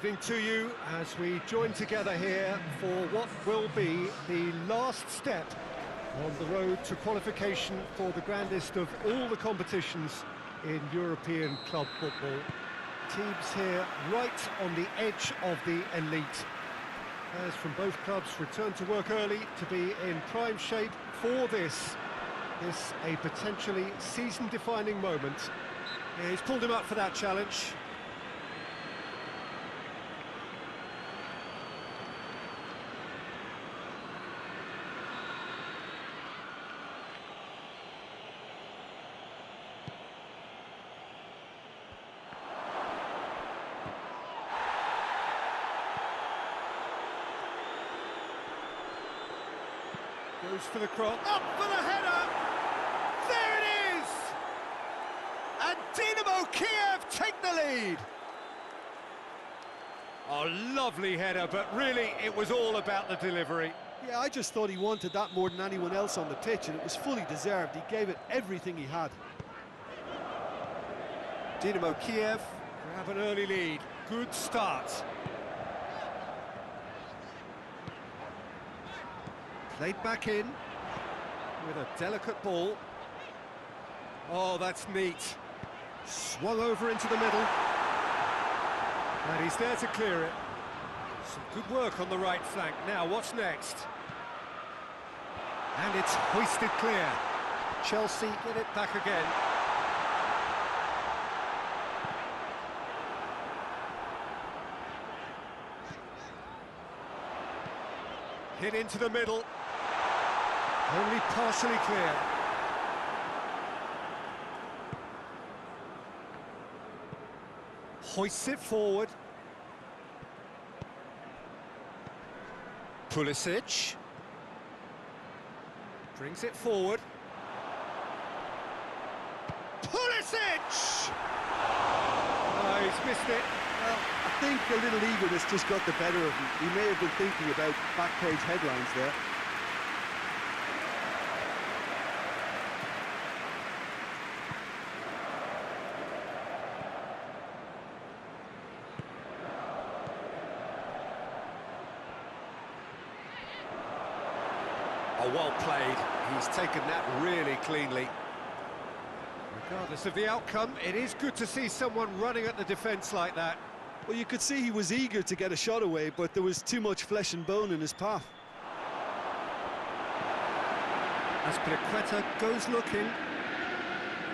To you as we join together here for what will be the last step on the road to qualification for the grandest of all the competitions in European club football. Teams here right on the edge of the elite, as from both clubs return to work early to be in prime shape for this a potentially season-defining moment. Yeah, he's pulled him up for that challenge. Goes for the cross, up for the header! There it is! And Dynamo Kiev take the lead! Oh, lovely header, but really it was all about the delivery. Yeah, I just thought he wanted that more than anyone else on the pitch, and it was fully deserved. He gave it everything he had. Dynamo Kiev grab an early lead. Good start. Played back in with a delicate ball. Oh, that's neat. Swung over into the middle. And he's there to clear it. Some good work on the right flank. Now, what's next? And it's hoisted clear. Chelsea get it back again. Hit into the middle. Only partially clear. Hoists it forward. Pulisic. Brings it forward. Pulisic! Oh, he's missed it. Well, I think a little eagerness just got the better of him. He may have been thinking about back page headlines there. Oh, well played. He's taken that really cleanly. Regardless of the outcome, it is good to see someone running at the defence like that. Well, you could see he was eager to get a shot away, but there was too much flesh and bone in his path. Aspilicueta goes looking.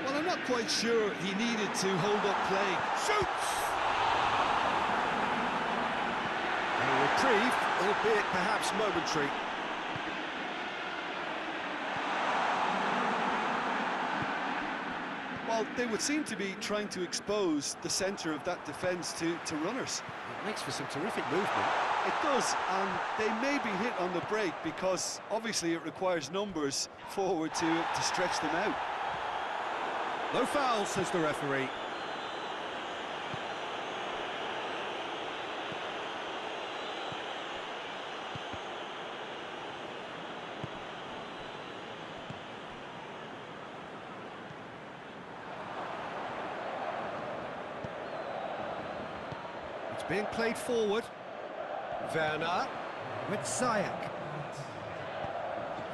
Well, I'm not quite sure he needed to hold up playing. Shoots! A reprieve, albeit perhaps momentary. Well, they would seem to be trying to expose the centre of that defence to runners. It makes for some terrific movement. It does, and they may be hit on the break because obviously it requires numbers forward to stretch them out. No foul, says the referee. Being played forward. Werner with Ziyech.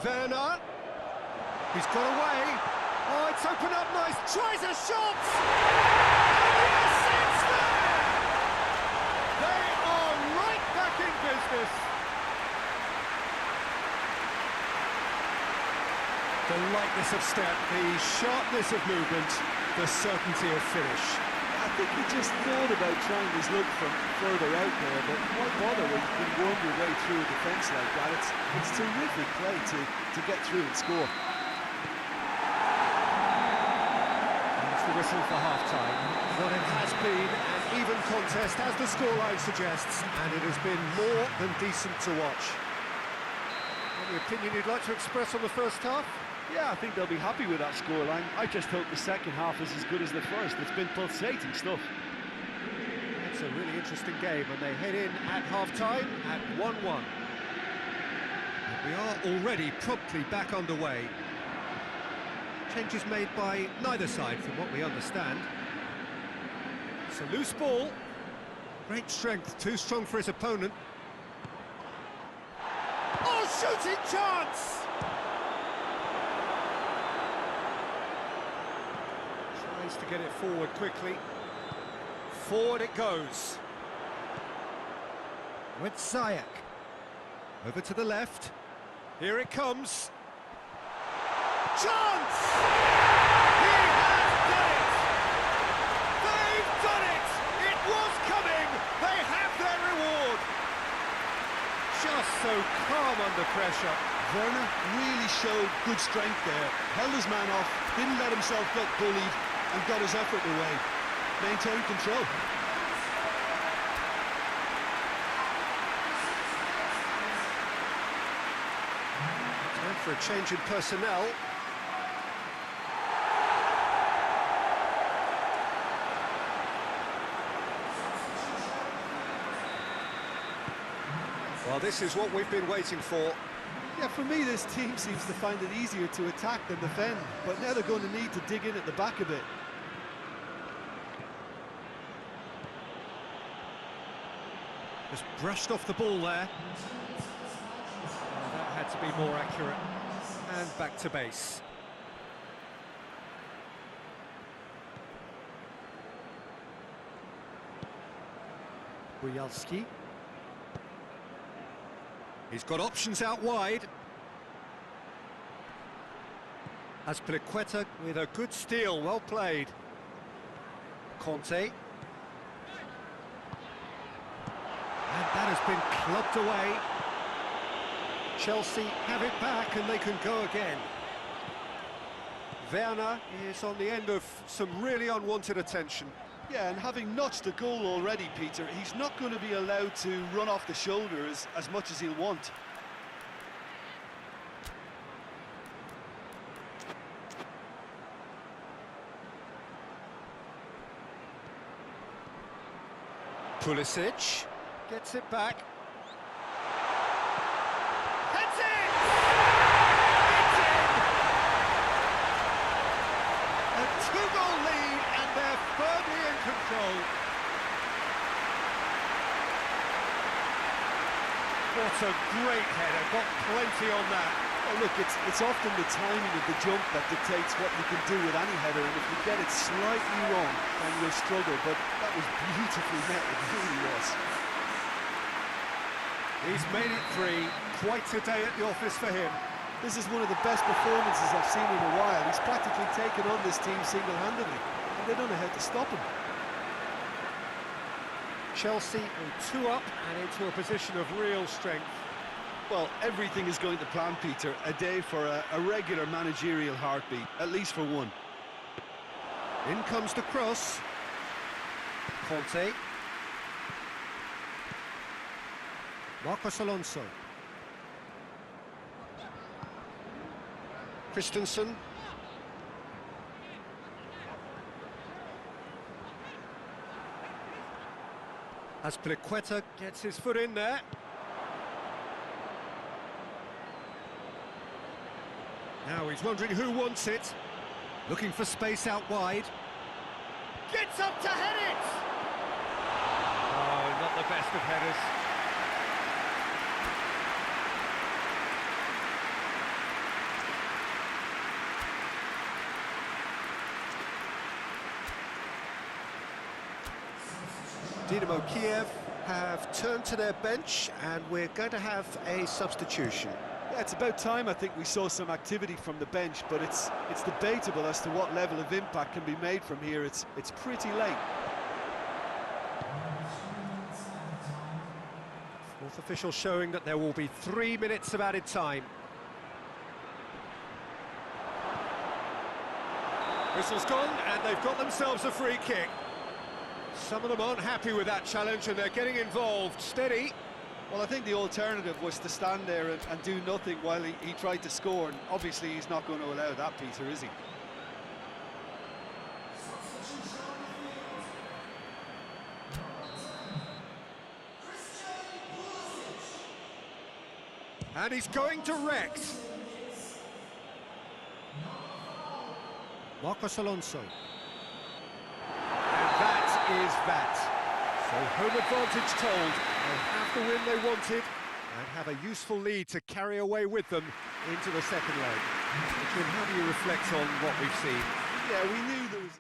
Werner. He's got away. Oh, it's opened up nice. Tries a shot. Yes, it's there. They are right back in business. The lightness of step, the sharpness of movement, the certainty of finish. I think he just thought about trying his luck from further out there, but why bother when you can worm your way through a defence like that? It's terrific play to get through and score. That's the whistle for half-time. What it has been an even contest, as the scoreline suggests, and it has been more than decent to watch. Any opinion you'd like to express on the first half? Yeah, I think they'll be happy with that scoreline. I just hope the second half is as good as the first. It's been pulsating stuff. It's a really interesting game, and they head in at half-time at 1-1. We are already promptly back underway. Changes made by neither side, from what we understand. It's a loose ball. Great strength, too strong for his opponent. Oh, shooting chance! Tries to get it forward quickly. Forward it goes. With Zayak. Over to the left. Here it comes. Chance! He has done it! They've done it! It was coming! They have their reward! Just so calm under pressure. Werner really showed good strength there. Held his man off, didn't let himself get bullied, and got his effort away. Maintained control. Time for a change in personnel. Well, this is what we've been waiting for. Yeah, for me, this team seems to find it easier to attack than defend, but now they're going to need to dig in at the back a bit. Just brushed off the ball there. That had to be more accurate. And back to base. Buyalski. He's got options out wide. Azpilicueta with a good steal, well played. Conte. And that has been clubbed away. Chelsea have it back and they can go again. Werner is on the end of some really unwanted attention. Yeah, and having notched the goal already, Peter, he's not going to be allowed to run off the shoulder as much as he'll want. Pulisic gets it back. Heads it! It's in! A two-goal lead and they're firmly in control. What a great header, got plenty on that. Oh, look, it's often the timing of the jump that dictates what you can do with any header, and if you get it slightly wrong, then you'll struggle, but that was beautifully met, it really was. He's made it three, quite a day at the office for him. This is one of the best performances I've seen in a while. He's practically taken on this team single-handedly, and they don't know how to stop him. Chelsea are 2 up and into a position of real strength. Well, everything is going to plan, Peter. A day for a regular managerial heartbeat, at least for one. In comes the cross. Conte. Marcos Alonso. Christensen. Azpilicueta gets his foot in there. Now he's wondering who wants it. Looking for space out wide. Gets up to head it! Oh, not the best of headers. Dynamo Kiev have turned to their bench and we're going to have a substitution. Yeah, it's about time I think we saw some activity from the bench, but it's debatable as to what level of impact can be made from here. It's pretty late. Fourth official showing that there will be 3 minutes of added time. Whistle's gone and they've got themselves a free kick. Some of them aren't happy with that challenge and they're getting involved. Steady. Well, I think the alternative was to stand there and do nothing while he tried to score, and obviously he's not going to allow that, Peter, is he? And he's going direct. Marcos Alonso. And that is that. So home advantage told. They have the win they wanted and have a useful lead to carry away with them into the second leg. Jim, how do you reflect on what we've seen? Yeah, we knew there was...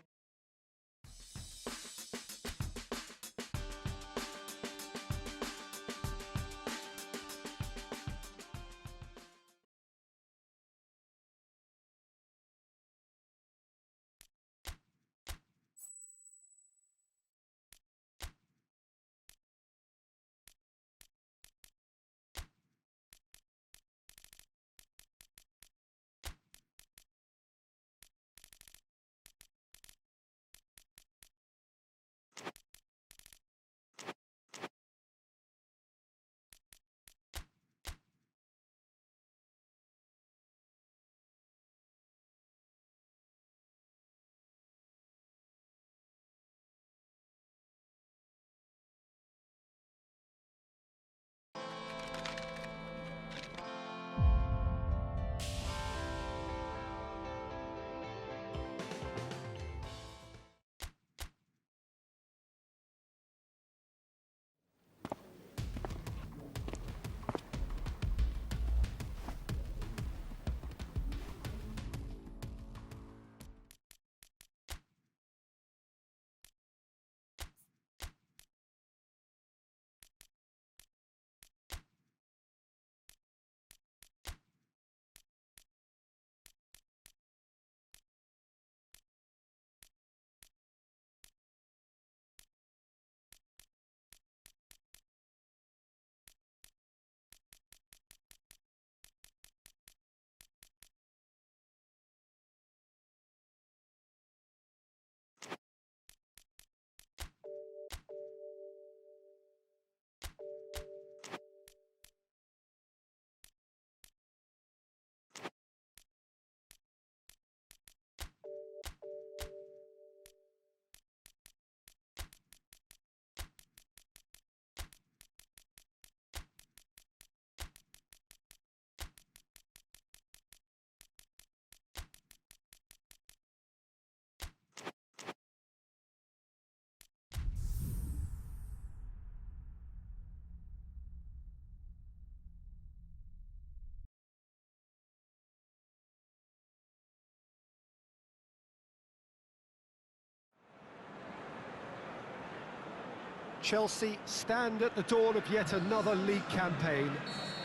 Chelsea stand at the dawn of yet another league campaign.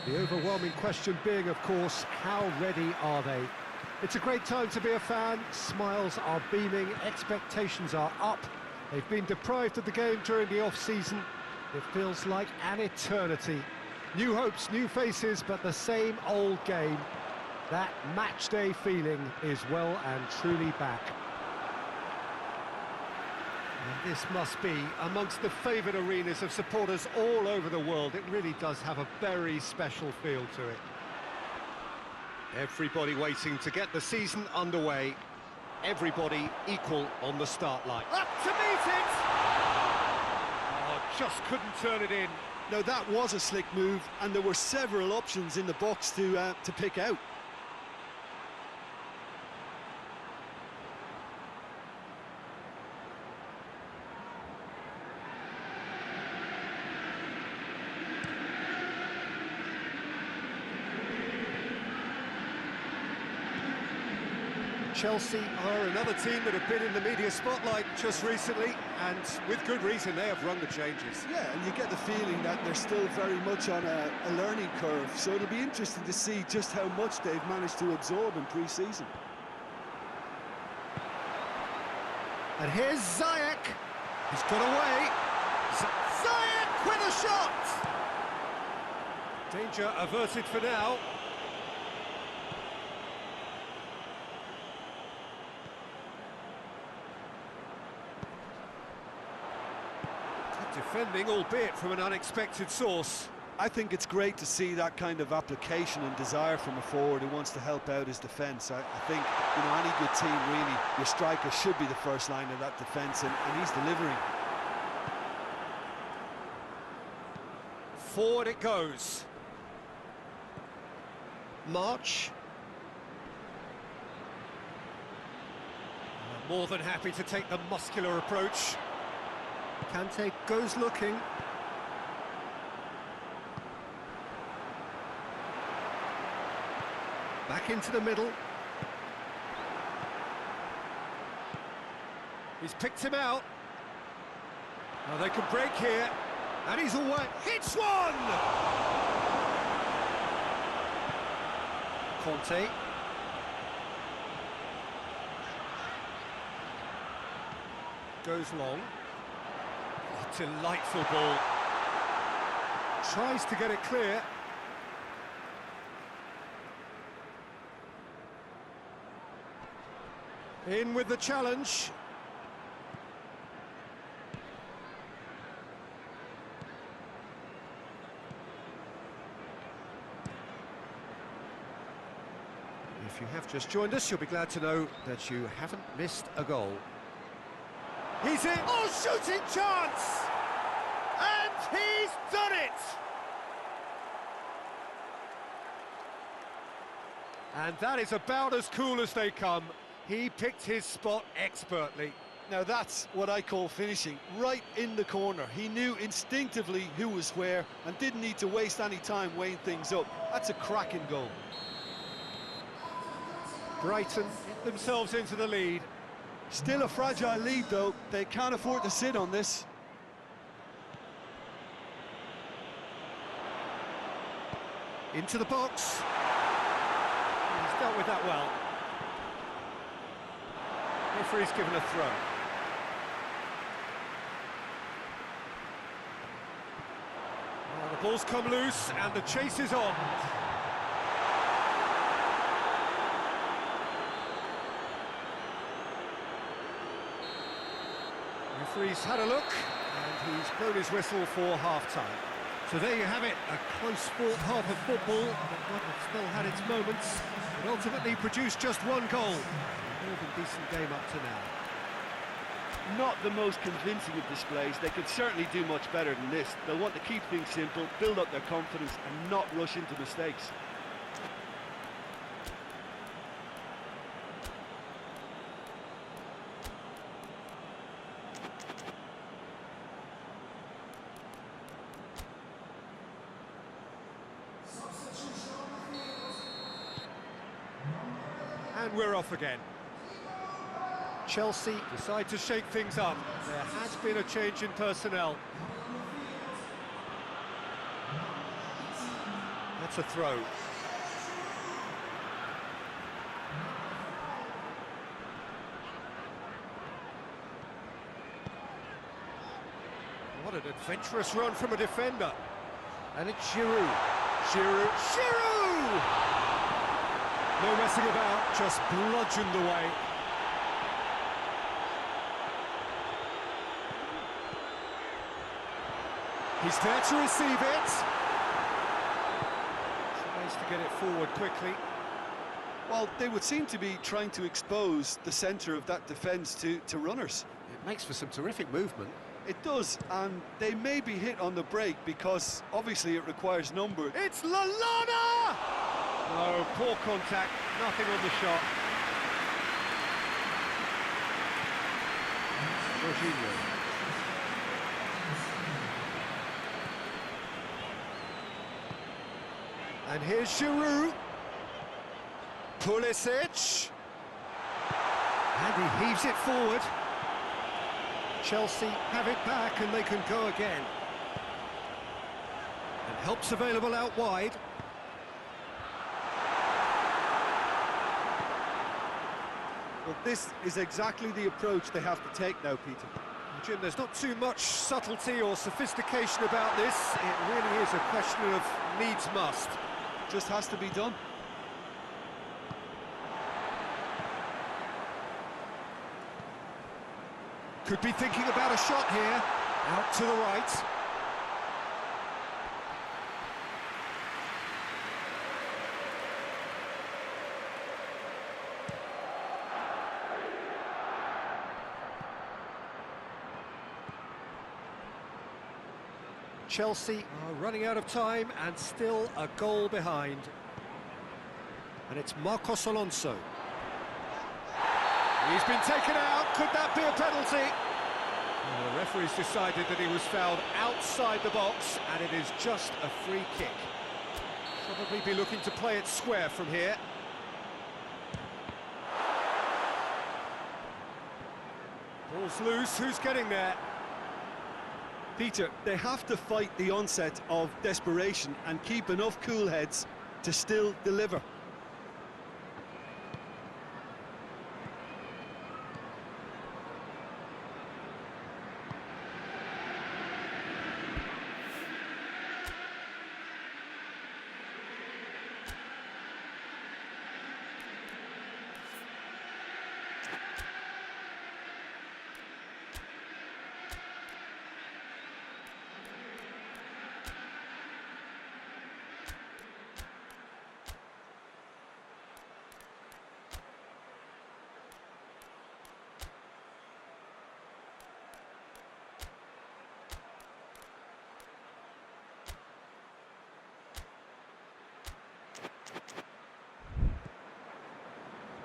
The overwhelming question being, of course, how ready are they? It's a great time to be a fan. Smiles are beaming, expectations are up. They've been deprived of the game during the off-season. It feels like an eternity. New hopes, new faces, but the same old game. That match-day feeling is well and truly back. And this must be amongst the favoured arenas of supporters all over the world. It really does have a very special feel to it. Everybody waiting to get the season underway. Everybody equal on the start line. Up to meet it! Oh, just couldn't turn it in. No, that was a slick move, and there were several options in the box to pick out. Chelsea are another team that have been in the media spotlight just recently, and with good reason. They have run the changes. Yeah, and you get the feeling that they're still very much on a learning curve, so it'll be interesting to see just how much they've managed to absorb in pre-season. And here's Ziyech. He's got away. Ziyech with a shot! Danger averted for now. Defending, albeit from an unexpected source. I think it's great to see that kind of application and desire from a forward who wants to help out his defence. I think, you know, any good team, really, your striker should be the first line of that defence, and he's delivering. Forward it goes. March. More than happy to take the muscular approach. Kante goes looking. Back into the middle. He's picked him out. Now they can break here. And he's away. Hits one! Conte. Goes long. Oh, delightful ball. Tries to get it clear. In with the challenge. If you have just joined us, you'll be glad to know that you haven't missed a goal. He's in! Oh, shooting chance! And he's done it! And that is about as cool as they come. He picked his spot expertly. Now that's what I call finishing, right in the corner. He knew instinctively who was where and didn't need to waste any time weighing things up. That's a cracking goal. Brighton get themselves into the lead. Still a fragile lead though, they can't afford to sit on this. Into the box. He's dealt with that well. Referee's given a throw. Well, the ball's come loose and the chase is on. Referee's had a look and he's blown his whistle for half-time. So there you have it, a close-fought half of football, but one that still had its moments. It ultimately produced just one goal. More than decent game up to now. Not the most convincing of displays. They could certainly do much better than this. They'll want to keep things simple, build up their confidence and not rush into mistakes. And we're off again. Chelsea decide to shake things up. There has been a change in personnel. That's a throw. What an adventurous run from a defender. And it's Giroud. Giroud. Giroud! No messing about, just bludgeoned away. He's there to receive it. Tries to get it forward quickly. Well, they would seem to be trying to expose the centre of that defence to runners. It makes for some terrific movement. It does, and they may be hit on the break because obviously it requires number. It's Lallana! No, poor contact, nothing on the shot. Jorginho. And here's Giroud. Pulisic. And he heaves it forward. Chelsea have it back and they can go again. And help's available out wide. Well, this is exactly the approach they have to take now, Peter. Jim, there's not too much subtlety or sophistication about this. It really is a question of needs must. Just has to be done. Could be thinking about a shot here. Out to the right. Chelsea are running out of time and still a goal behind. And it's Marcos Alonso. He's been taken out. Could that be a penalty? Well, the referee's decided that he was fouled outside the box, and it is just a free kick. Probably be looking to play it square from here. Ball's loose, who's getting there? Peter, they have to fight the onset of desperation and keep enough cool heads to still deliver.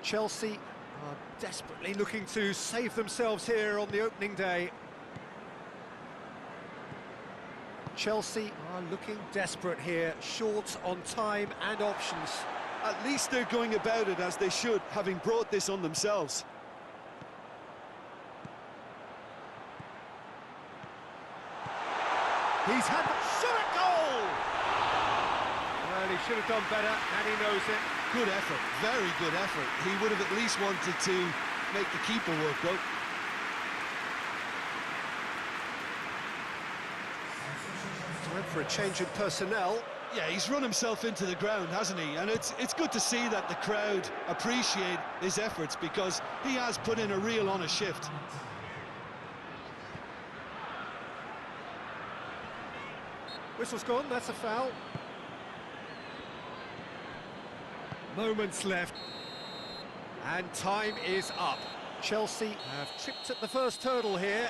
Chelsea are desperately looking to save themselves here on the opening day. Chelsea are looking desperate here, short on time and options. At least they're going about it as they should, having brought this on themselves. He's had the shot at goal! Well, he should have done better, and he knows it. Good effort, very good effort. He would have at least wanted to make the keeper work, though. Time for a change in personnel. Yeah, he's run himself into the ground, hasn't he? And it's good to see that the crowd appreciate his efforts, because he has put in a real honest shift. Whistle's gone, that's a foul. Moments left. And time is up. Chelsea have tripped at the first hurdle here.